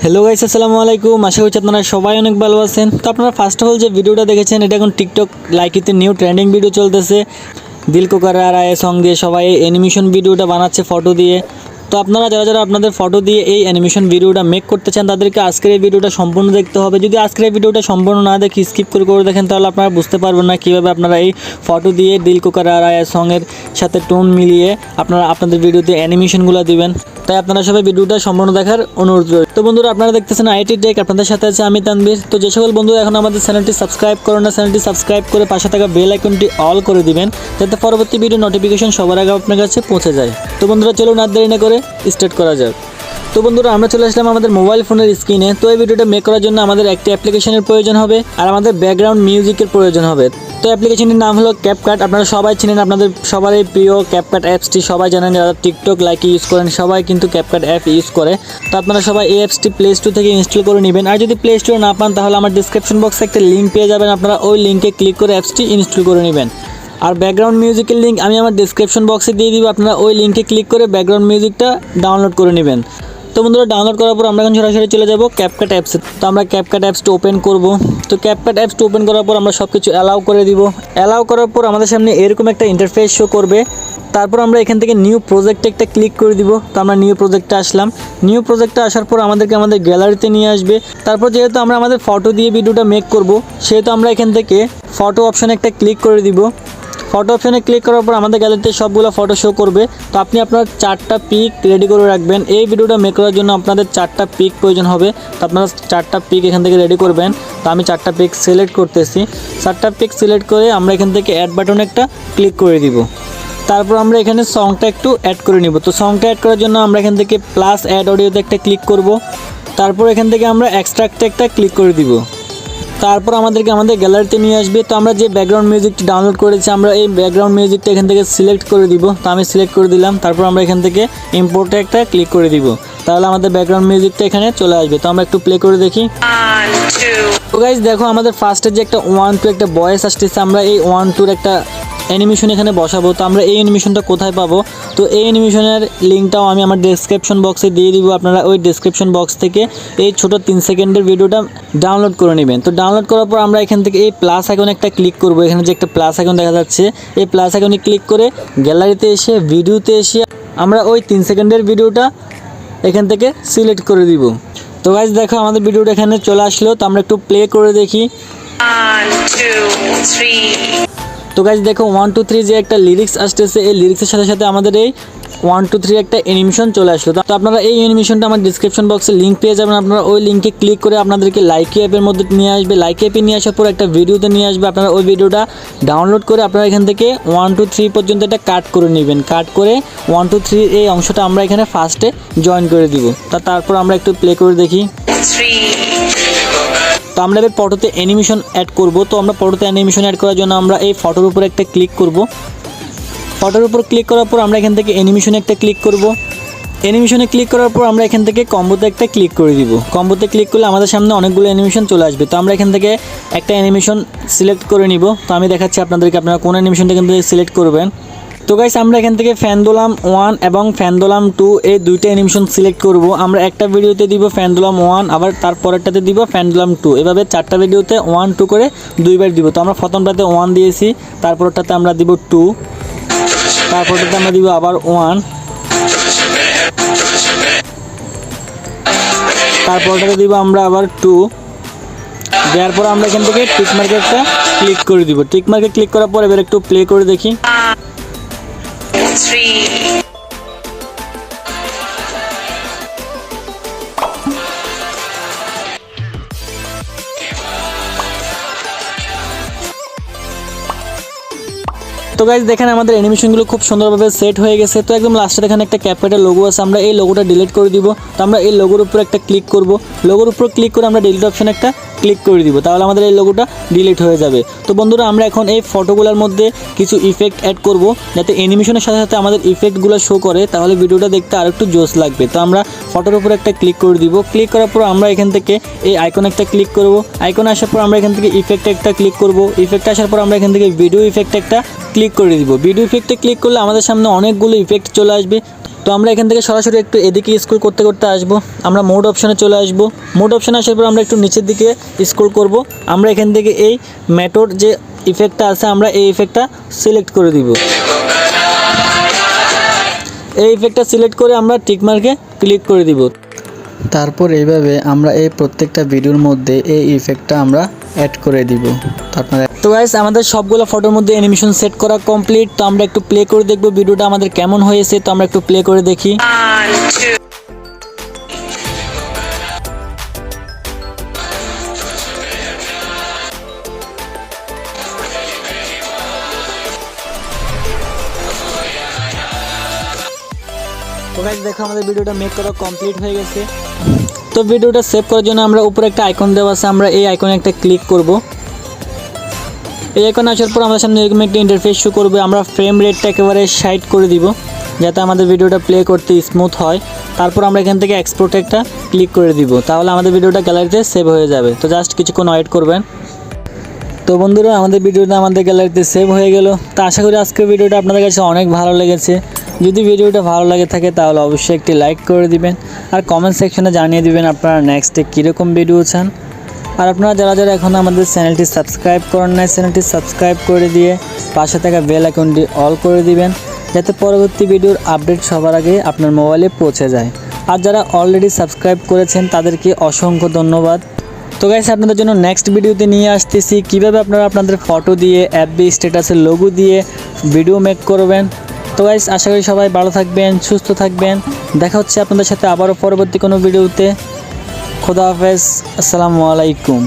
Hello guys, আসসালামু আলাইকুম। আশা করছি আপনারা সবাই অনেক ভালো আছেন। তো আপনারা ফার্স্ট অফ অল যে ভিডিওটা দেখেছেন, এটা এখন টিকটক লাইকিতে নিউ ট্রেন্ডিং ভিডিও চলতেছে। দিলকো কারার আয়া সং দিয়ে সবাই অ্যানিমেশন ভিডিওটা বানাচ্ছে ফটো দিয়ে। তো আপনারা যারা যারা আপনাদের ফটো দিয়ে এই অ্যানিমেশন ভিডিওটা মেক করতে চান, তাদেরকে আজকের এই ভিডিওটা সম্পূর্ণ দেখতে হবে। যদি আজকের এই ভিডিওটা সম্পূর্ণ না দেখে স্কিপ করে দেখেন, তাহলে আপনারা বুঝতে পারবেন না কীভাবে আপনারা এই ফটো দিয়ে দিলকো কারার আয়া সঙের সাথে টোন মিলিয়ে আপনারা আপনাদের ভিডিওতে অ্যানিমেশনগুলো দিবেন। তাই আপনারা সবাই ভিডিওটা সম্পূর্ণ দেখার অনুরোধ রইল। তো বন্ধুরা, আপনারা দেখতেছেন আইটি টেক, আপনাদের সাথে আছে আমি তানভীর। তো যে সকল বন্ধুরা এখন আমাদের চ্যানেলটি সাবস্ক্রাইব করেন না, চ্যানেলটি সাবস্ক্রাইব করে পাশে থাকা বেল আইকনটি অল করে দিবেন, যাতে পরবর্তী ভিডিও নোটিফিকেশন সবার আগে আপনার কাছে পৌঁছে যায়। তো বন্ধুরা, চলুন আর দেরি না করে স্টার্ট করা যাক। তো বন্ধুরা, আমরা চলে আসলাম আমাদের মোবাইল ফোনের স্ক্রিনে। তো এই ভিডিওটা মেক করার জন্য আমাদের একটি অ্যাপ্লিকেশনের প্রয়োজন হবে আর আমাদের ব্যাকগ্রাউন্ড মিউজিকের প্রয়োজন হবে। তো অ্যাপ্লিকেশনটির নাম হলো CapCut। আপনারা সবাই চিনেন, আপনাদের সবারই প্রিয় CapCut অ্যাপসটি সবাই জানেন। যারা টিকটক লাইকে ইউজ করেন সবাই কিন্তু CapCut অ্যাপ ইউজ করে। তো আপনারা সবাই এই অ্যাপসটি প্লে স্টোর থেকে ইনস্টল করে নেবেন। আর যদি প্লে স্টোরে না পান, তাহলে আমার ডিসক্রিপশন বক্সে একটা লিঙ্ক পেয়ে যাবেন, আপনারা ওই লিঙ্কে ক্লিক করে অ্যাপসটি ইনস্টল করে নেবেন। আর ব্যাকগ্রাউন্ড মিউজিকের লিঙ্ক আমি আমার ডিসক্রিপশন বক্সে দিয়ে দিব, আপনারা ওই লিঙ্কে ক্লিক করে ব্যাকগ্রাউন্ড মিউজিকটা ডাউনলোড করে নেবেন। তো বন্ধুরা, ডাউনলোড করার পর আমরা এখন সরাসরি চলে যাব CapCut অ্যাপসে। তো আমরা CapCut অ্যাপসটা ওপেন করব। তো CapCut অ্যাপসটা ওপেন করার পর আমরা সব কিছু অ্যালাউ করে দিব। অ্যালাউ করার পর আমাদের সামনে এরকম একটা ইন্টারফেস শো করবে। তারপর আমরা এখান থেকে নিউ প্রজেক্টে একটা ক্লিক করে দিব। তো আমরা নিউ প্রজেক্টে আসলাম। নিউ প্রজেক্টে আসার পর আমাদেরকে আমাদের গ্যালারিতে নিয়ে আসবে। তারপর যেহেতু আমরা আমাদের ফটো দিয়ে ভিডিওটা মেক করব, সেহেতু আমরা এখান থেকে ফটো অপশানে একটা ক্লিক করে দিব। ফটো অপশানে ক্লিক করার পর আমাদের গ্যালারিতে সবগুলো ফটো শো করবে। তো আপনি আপনার 4টা পিক রেডি করে রাখবেন। এই ভিডিওটা মেক করার জন্য আপনাদের 4টা পিক প্রয়োজন হবে। তো আপনারা 4টা পিক এখান থেকে রেডি করবেন। তো আমি 4টা পিক সিলেক্ট করতেছি। 4টা পিক সিলেক্ট করে আমরা এখান থেকে অ্যাড বাটনে একটা ক্লিক করে দিব। তারপর আমরা এখানে সংটা একটু অ্যাড করে নিব। তো সংটা অ্যাড করার জন্য আমরা এখান থেকে প্লাস অ্যাড অডিওতে একটা ক্লিক করব। তারপর এখান থেকে আমরা এক্সট্রাক্টে একটা ক্লিক করে দিব। তারপর আমাদেরকে আমাদের গ্যালারিতে নিয়ে আসবে। তো আমরা যে ব্যাকগ্রাউন্ড মিউজিকটি ডাউনলোড করেছি, আমরা এই ব্যাকগ্রাউন্ড মিউজিকটা এখান থেকে সিলেক্ট করে দিব। তো আমি সিলেক্ট করে দিলাম। তারপর আমরা এখান থেকে ইম্পোর্টে একটা ক্লিক করে দিব। তাহলে আমাদের ব্যাকগ্রাউন্ড মিউজিকটা এখানে চলে আসবে। তো আমরা একটু প্লে করে দেখি। তো গাইস, দেখো আমাদের ফার্স্টে যে একটা 1-2 একটা ভয়েস আসতেছে, আমরা এই 1-2 একটা অ্যানিমেশন এখানে বসাবো। তো আমরা এই অ্যানিমেশনটা কোথায় পাবো? তো এই অ্যানিমেশনের লিঙ্কটাও আমি আমার ডেসক্রিপশন বক্সে দিয়ে দিব। আপনারা ওই ডেসক্রিপশন বক্স থেকে এই ছোট 3 সেকেন্ডের ভিডিওটা ডাউনলোড করে নেবেন। তো ডাউনলোড করার পর আমরা এখান থেকে এই প্লাস আইকনে একটা ক্লিক করব। এখানে যে একটা প্লাস আইকন দেখা যাচ্ছে, এই প্লাস আইকনে ক্লিক করে গ্যালারিতে এসে ভিডিওতে এসে আমরা ওই 3 সেকেন্ডের ভিডিওটা এখান থেকে সিলেক্ট করে দিব। তো গাইস, দেখো আমাদের ভিডিওটা এখানে চলে আসলো। তো আমরা একটু প্লে করে দেখি। 1 2 3 তো গাইস, দেখো 1 2 3 যে একটা লিরিক্স আসতেছে, এই লিরিক্সের সাথে সাথে আমাদের এই 1 2 3 একটা অ্যানিমেশন চলে আসলো। তো আপনারা এই অ্যানিমেশনটা আমার ডিসক্রিপশন বক্সে লিঙ্ক পেয়ে যাবেন। আপনারা ওই লিঙ্কে ক্লিক করে আপনাদেরকে লাইকি অ্যাপের মধ্যে নিয়ে আসবে। লাইকি অ্যাপে নিয়ে আসার পর একটা ভিডিওতে নিয়ে আসবে। আপনারা ওই ভিডিওটা ডাউনলোড করে আপনারা এখান থেকে 1 2 3 পর্যন্ত এটা কাট করে নেবেন। কাট করে 1 2 3 এই অংশটা আমরা এখানে ফার্স্টে জয়েন করে দিব। তারপর আমরা একটু প্লে করে দেখি। 3 তো আমরা এবার ফটোতে অ্যানিমেশন অ্যাড করব। তো আমরা ফটোতে অ্যানিমেশন অ্যাড করার জন্য আমরা এই ফটোর উপর একটা ক্লিক করব। ফটোর উপর ক্লিক করার পর আমরা এখান থেকে অ্যানিমেশনে একটা ক্লিক করব। অ্যানিমেশনে ক্লিক করার পর আমরা এখান থেকে কম্বোতে একটা ক্লিক করে দিব। কম্বোতে ক্লিক করলে আমাদের সামনে অনেকগুলো অ্যানিমেশন চলে আসবে। তো আমরা এখান থেকে একটা অ্যানিমেশন সিলেক্ট করে নিব। তো আমি দেখাচ্ছি আপনাদেরকে, আপনারা কোন অ্যানিমেশনটা এখান থেকে সিলেক্ট করবেন। তো গাইস, আমরা এখান থেকে ফ্যানদোলাম 1 এবং ফ্যানদোলাম 2 এই দুইটা অ্যানিমেশন সিলেক্ট করব। আমরা একটা ভিডিওতে দিব ফ্যানদোলাম 1, আবার তারপরেরটাতে দিব ফ্যানদোলাম 2। এভাবে 4টা ভিডিওতে 1 2 করে 2বার দিব। তো আমরা প্রথমটাতে 1 দিয়েছি, তারপরটাতে আমরা দিব 2, তারপরটাতে আমরা দিব আবার 1, তারপরটাতে দিব আমরা আবার 2। দেওয়ার পর আমরা এখান থেকে টিক মার্কে একটা ক্লিক করে দিব। টিক মার্কে ক্লিক করার পর এবার একটু প্লে করে দেখি। 3 তো গাইস, দেখেন আমাদের অ্যানিমেশনগুলো খুব সুন্দরভাবে সেট হয়ে গেছে। তো একদম লাস্টে এখানে একটা ক্যাপকাটের লোগো আছে, আমরা এই লোগোটা ডিলিট করে দিব। তো আমরা এই লোগোর উপর একটা ক্লিক করব। লোগোর উপর ক্লিক করে আমরা ডিলিট অপশন একটা ক্লিক করে দিব। তাহলে আমাদের এই লোগোটা ডিলিট হয়ে যাবে। তো বন্ধুরা, আমরা এখন এই ফটোগুলোর মধ্যে কিছু ইফেক্ট অ্যাড করব, যাতে অ্যানিমেশনের সাথে সাথে আমাদের ইফেক্টগুলো শো করে, তাহলে ভিডিওটা দেখতে আর একটু জোস লাগবে। তো আমরা ফটোর উপর একটা ক্লিক করে দিব। ক্লিক করার পর আমরা এখান থেকে এই আইকনে একটা ক্লিক করব। আইকনে আসার পর আমরা এখান থেকে ইফেক্ট একটা ক্লিক করব। ইফেক্ট আসার পর আমরা এখান থেকে ভিডিও ইফেক্ট একটা ক্লিক করে দিব। ভিডিও ইফেক্টে ক্লিক করলে আমাদের সামনে অনেকগুলো ইফেক্ট চলে আসবে। তো আমরা এখান থেকে সরাসরি একটু এদিকে স্ক্রল করতে করতে আসবো। আমরা মোড অপশানে চলে আসবো। মোড অপশানে আসার পর আমরা একটু নিচের দিকে স্ক্রল করব। আমরা এখান থেকে এই ম্যাটোর যে ইফেক্টটা আছে আমরা এই ইফেক্টটা সিলেক্ট করে দিব। এই ইফেক্টটা সিলেক্ট করে আমরা টিকমার্কে ক্লিক করে দিব। তারপর এইভাবে আমরা এই প্রত্যেকটা ভিডিওর মধ্যে এই ইফেক্টটা আমরা অ্যাড করে দিব। তো গাইস আমাদের সবগুলো ফটোর মধ্যে অ্যানিমেশন সেট করা কমপ্লিট। তো আমরা একটু প্লে করে দেখব ভিডিওটা আমাদের কেমন হয়েছে। তো আমরা একটু প্লে করে দেখি। 1, 2. তো গাইস দেখো আমাদের ভিডিওটা মেক করা কমপ্লিট হয়ে গেছে। তো ভিডিওটা সেভ করার জন্য আমরা উপরে একটা আইকন দেওয়া আছে, আমরা এই আইকনে একটা ক্লিক করব। এই আইকনে আসার পর আমাদের সামনে এরকম একটা ইন্টারফেস শো করবে। আমরা ফ্রেম রেটটা একেবারে 60 করে দিব যাতে আমাদের ভিডিওটা প্লে করতে স্মুথ হয়। তারপর আমরা এখান থেকে এক্সপোর্ট একটা ক্লিক করে দিব, তাহলে আমাদের ভিডিওটা গ্যালারিতে সেভ হয়ে যাবে। তো জাস্ট কিছুক্ষণ ওয়েট করবেন। তো বন্ধুরা আমাদের ভিডিওটা আমাদের গ্যালারিতে সেভ হয়ে গেল। তো আশা করি আজকের ভিডিওটা আপনাদের কাছে অনেক ভালো লেগেছে। যদি ভিডিওটা ভালো লাগে থাকে তাহলে অবশ্যই একটি লাইক করে দিবেন আর কমেন্ট সেকশনে জানিয়ে দিবেন আপনারা নেক্সটে কীরকম ভিডিও চান। আর আপনারা যারা যারা এখন আমাদের চ্যানেলটি সাবস্ক্রাইব করেন নাই চ্যানেলটি সাবস্ক্রাইব করে দিয়ে পাশে থাকা বেল আইকনটি অল করে দিবেন যাতে পরবর্তী ভিডিওর আপডেট সবার আগে আপনার মোবাইলে পৌঁছে যায়। আর যারা অলরেডি সাবস্ক্রাইব করেছেন তাদেরকে অসংখ্য ধন্যবাদ। তো গাইস আপনাদের জন্য নেক্সট ভিডিওতে নিয়ে আসতেছি কীভাবে আপনারা আপনাদের ফটো দিয়ে এফবি স্ট্যাটাসের লোগো দিয়ে ভিডিও মেক করবেন। তো গাইস আশা করি সবাই ভালো থাকবেন, সুস্থ থাকবেন। দেখা হচ্ছে আপনাদের সাথে আবারও পরবর্তী কোনো ভিডিওতে। খোদা হাফেজ, আসসালামু আলাইকুম।